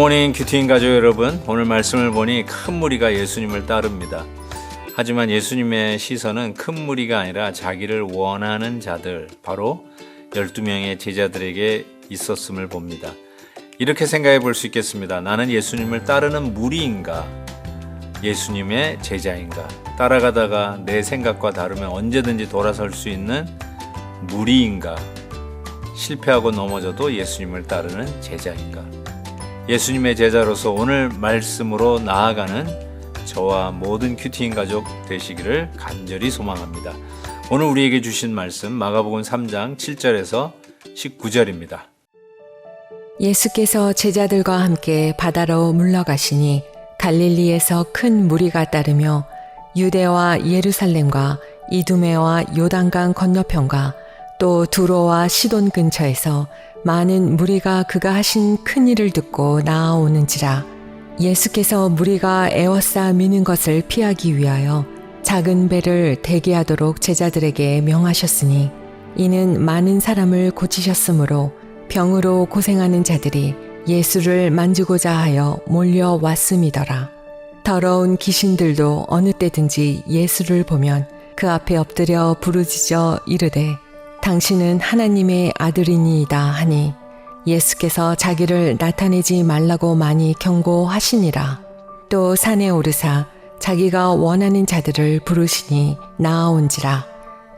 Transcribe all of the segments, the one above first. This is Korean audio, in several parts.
굿모닝 큐티인 가족 여러분, 오늘 말씀을 보니 큰 무리가 예수님을 따릅니다. 하지만 예수님의 시선은 큰 무리가 아니라 자기를 원하는 자들, 바로 12명의 제자들에게 있었음을 봅니다. 이렇게 생각해 볼 수 있겠습니다. 나는 예수님을 따르는 무리인가? 예수님의 제자인가? 따라가다가 내 생각과 다르면 언제든지 돌아설 수 있는 무리인가? 실패하고 넘어져도 예수님을 따르는 제자인가? 예수님의 제자로서 오늘 말씀으로 나아가는 저와 모든 큐티인 가족 되시기를 간절히 소망합니다. 오늘 우리에게 주신 말씀 마가복음 3장 7절에서 19절입니다. 예수께서 제자들과 함께 바다로 물러가시니 갈릴리에서 큰 무리가 따르며 유대와 예루살렘과 이두메와 요단강 건너편과 또 두로와 시돈 근처에서 많은 무리가 그가 하신 큰 일을 듣고 나아오는지라. 예수께서 무리가 에워싸 미는 것을 피하기 위하여 작은 배를 대기하도록 제자들에게 명하셨으니 이는 많은 사람을 고치셨으므로 병으로 고생하는 자들이 예수를 만지고자 하여 몰려왔음이더라. 더러운 귀신들도 어느 때든지 예수를 보면 그 앞에 엎드려 부르짖어 이르되 당신은 하나님의 아들이니이다 하니 예수께서 자기를 나타내지 말라고 많이 경고하시니라. 또 산에 오르사 자기가 원하는 자들을 부르시니 나아온지라.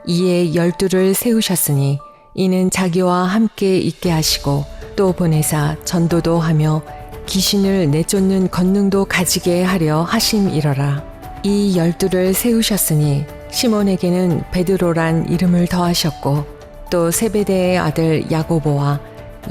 이에 12를 세우셨으니 이는 자기와 함께 있게 하시고 또 보내사 전도도 하며 귀신을 내쫓는 권능도 가지게 하려 하심이러라. 이 12를 세우셨으니 시몬에게는 베드로란 이름을 더하셨고 또 세베대의 아들 야고보와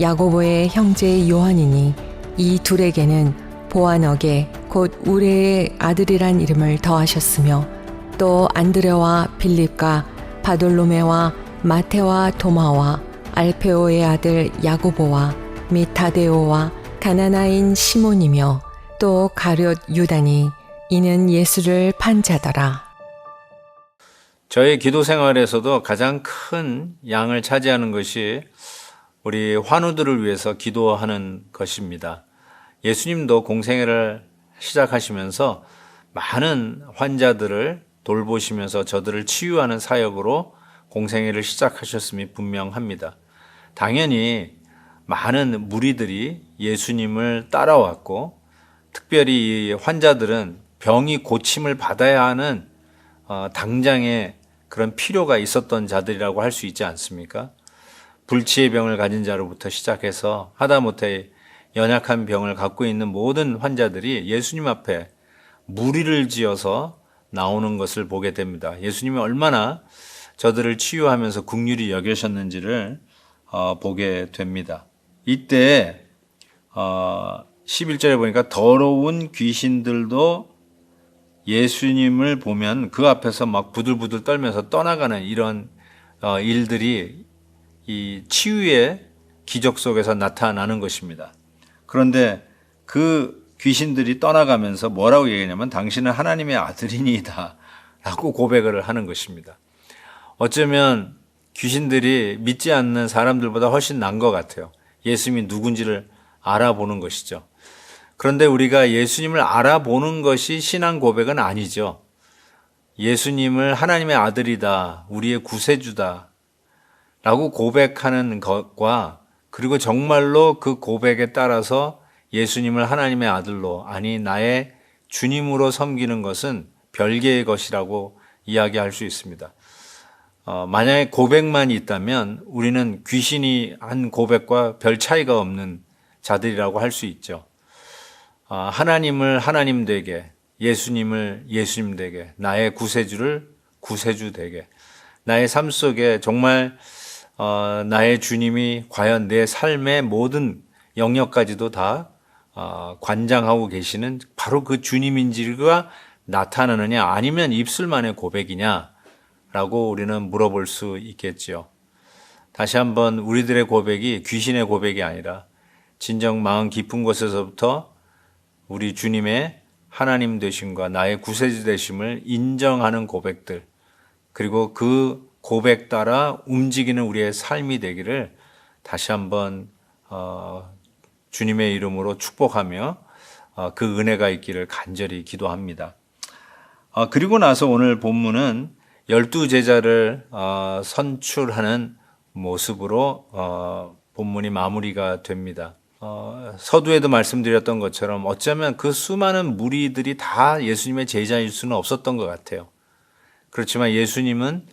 야고보의 형제 요한이니 이 둘에게는 보아너게 곧 우레의 아들이란 이름을 더하셨으며 또 안드레와 빌립과 바돌로메와 마테와 도마와 알페오의 아들 야고보와 및 다데오와 가나나인 시몬이며 또 가룟 유다니 이는 예수를 판 자더라. 저의 기도 생활에서도 가장 큰 양을 차지하는 것이 우리 환우들을 위해서 기도하는 것입니다. 예수님도 공생애를 시작하시면서 많은 환자들을 돌보시면서 저들을 치유하는 사역으로 공생애를 시작하셨음이 분명합니다. 당연히 많은 무리들이 예수님을 따라왔고 특별히 이 환자들은 병이 고침을 받아야 하는 당장의 그런 필요가 있었던 자들이라고 할 수 있지 않습니까? 불치의 병을 가진 자로부터 시작해서 하다못해 연약한 병을 갖고 있는 모든 환자들이 예수님 앞에 무리를 지어서 나오는 것을 보게 됩니다. 예수님이 얼마나 저들을 치유하면서 긍휼히 여기셨는지를 보게 됩니다. 이때 11절에 보니까 더러운 귀신들도 예수님을 보면 그 앞에서 막 부들부들 떨면서 떠나가는 이런 일들이 이 치유의 기적 속에서 나타나는 것입니다. 그런데 그 귀신들이 떠나가면서 뭐라고 얘기하냐면 당신은 하나님의 아들이니이다 라고 고백을 하는 것입니다. 어쩌면 귀신들이 믿지 않는 사람들보다 훨씬 나은 것 같아요. 예수님이 누군지를 알아보는 것이죠. 그런데 우리가 예수님을 알아보는 것이 신앙 고백은 아니죠. 예수님을 하나님의 아들이다, 우리의 구세주다 라고 고백하는 것과 그리고 정말로 그 고백에 따라서 예수님을 하나님의 아들로, 아니 나의 주님으로 섬기는 것은 별개의 것이라고 이야기할 수 있습니다. 만약에 고백만 있다면 우리는 귀신이 한 고백과 별 차이가 없는 자들이라고 할 수 있죠. 하나님을 하나님 되게, 예수님을 예수님 되게, 나의 구세주를 구세주 되게, 나의 삶 속에 정말 나의 주님이 과연 내 삶의 모든 영역까지도 다 관장하고 계시는 바로 그 주님인지가 나타나느냐 아니면 입술만의 고백이냐라고 우리는 물어볼 수 있겠죠. 다시 한번 우리들의 고백이 귀신의 고백이 아니라 진정 마음 깊은 곳에서부터 우리 주님의 하나님 되심과 나의 구세주 되심을 인정하는 고백들, 그리고 그 고백 따라 움직이는 우리의 삶이 되기를 다시 한번 주님의 이름으로 축복하며 그 은혜가 있기를 간절히 기도합니다. 그리고 나서 오늘 본문은 12제자를 선출하는 모습으로 본문이 마무리가 됩니다. 서두에도 말씀드렸던 것처럼 어쩌면 그 수많은 무리들이 다 예수님의 제자일 수는 없었던 것 같아요. 그렇지만 예수님은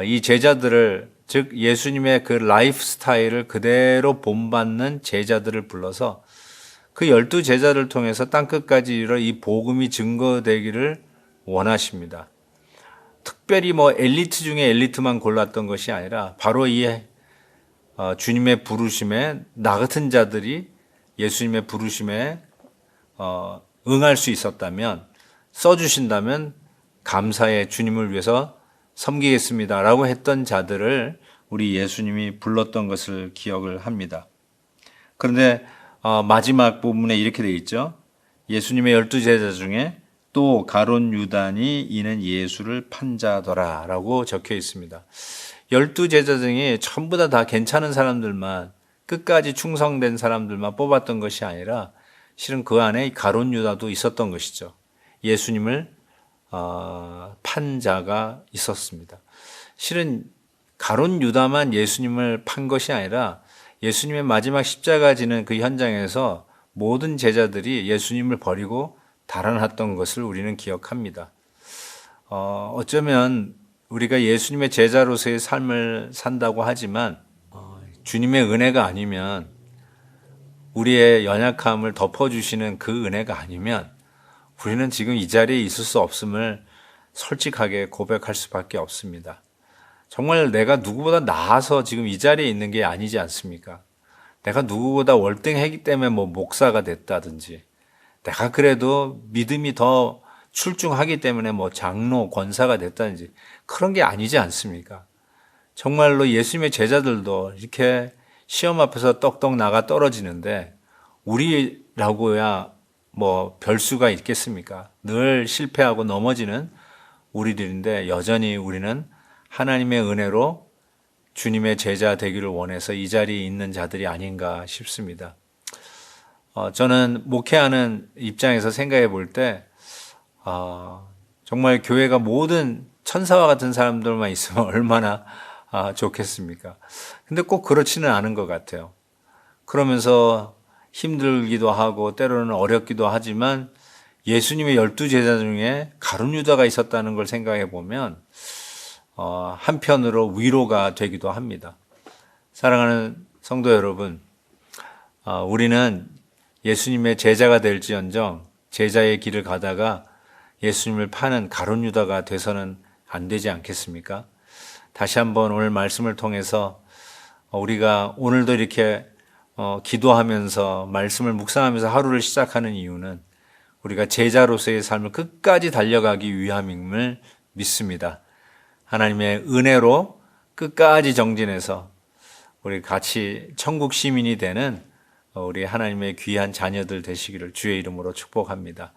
이 제자들을, 즉 예수님의 그 라이프 스타일을 그대로 본받는 제자들을 불러서 그 12제자를 통해서 땅끝까지 이르러 이 복음이 증거되기를 원하십니다. 특별히 엘리트 중에 엘리트만 골랐던 것이 아니라 바로 이 주님의 부르심에 나 같은 자들이 예수님의 부르심에 응할 수 있었다면, 써주신다면 감사의 주님을 위해서 섬기겠습니다라고 했던 자들을 우리 예수님이 불렀던 것을 기억을 합니다. 그런데 마지막 부분에 이렇게 되어 있죠. 예수님의 12제자 중에 또 가룟 유다니 이는 예수를 판 자더라 라고 적혀 있습니다. 12제자 중에 전부 다 괜찮은 사람들만, 끝까지 충성된 사람들만 뽑았던 것이 아니라 실은 그 안에 가룟 유다도 있었던 것이죠. 예수님을 판 자가 있었습니다. 실은 가룟 유다만 예수님을 판 것이 아니라 예수님의 마지막 십자가 지는 그 현장에서 모든 제자들이 예수님을 버리고 달아났던 것을 우리는 기억합니다. 어쩌면 우리가 예수님의 제자로서의 삶을 산다고 하지만 주님의 은혜가 아니면, 우리의 연약함을 덮어주시는 그 은혜가 아니면 우리는 지금 이 자리에 있을 수 없음을 솔직하게 고백할 수밖에 없습니다. 정말 내가 누구보다 나아서 지금 이 자리에 있는 게 아니지 않습니까? 내가 누구보다 월등하기 때문에 목사가 됐다든지, 내가 그래도 믿음이 더 출중하기 때문에 장로, 권사가 됐다든지 그런 게 아니지 않습니까? 정말로 예수님의 제자들도 이렇게 시험 앞에서 떡떡 나가 떨어지는데 우리라고야 별수가 있겠습니까? 늘 실패하고 넘어지는 우리들인데 여전히 우리는 하나님의 은혜로 주님의 제자 되기를 원해서 이 자리에 있는 자들이 아닌가 싶습니다. 저는 목회하는 입장에서 생각해 볼 때 정말 교회가 모든 천사와 같은 사람들만 있으면 얼마나 좋겠습니까? 근데 꼭 그렇지는 않은 것 같아요. 그러면서 힘들기도 하고 때로는 어렵기도 하지만 예수님의 12제자 중에 가룟 유다가 있었다는 걸 생각해 보면 한편으로 위로가 되기도 합니다. 사랑하는 성도 여러분, 우리는 예수님의 제자가 될지언정 제자의 길을 가다가 예수님을 파는 가룟 유다가 돼서는 안 되지 않겠습니까? 다시 한번 오늘 말씀을 통해서 우리가 오늘도 이렇게 기도하면서 말씀을 묵상하면서 하루를 시작하는 이유는 우리가 제자로서의 삶을 끝까지 달려가기 위함임을 믿습니다. 하나님의 은혜로 끝까지 정진해서 우리 같이 천국 시민이 되는 우리 하나님의 귀한 자녀들 되시기를 주의 이름으로 축복합니다.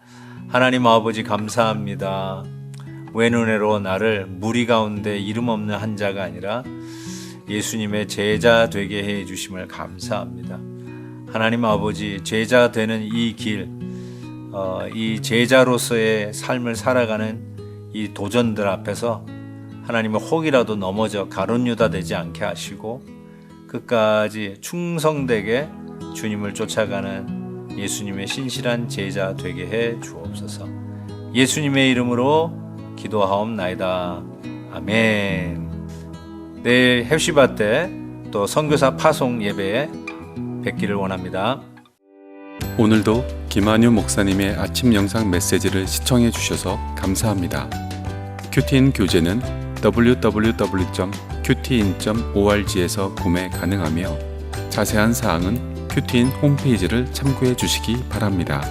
하나님 아버지 감사합니다. 웬 은혜로 나를 무리 가운데 이름 없는 한 자가 아니라 예수님의 제자 되게 해 주심을 감사합니다. 하나님 아버지, 제자 되는 이 길, 이 제자로서의 삶을 살아가는 이 도전들 앞에서 하나님의 혹이라도 넘어져 가룟 유다 되지 않게 하시고 끝까지 충성되게 주님을 쫓아가는 예수님의 신실한 제자 되게 해 주옵소서. 예수님의 이름으로 기도하옵나이다. 아멘. 내일 헵시바 때 또 선교사 파송 예배에 뵙기를 원합니다. 오늘도 김한유 목사님의 아침 영상 메시지를 시청해 주셔서 감사합니다. 큐티인 교재는 www.qtin.org에서 구매 가능하며 자세한 사항은 큐티인 홈페이지를 참고해 주시기 바랍니다.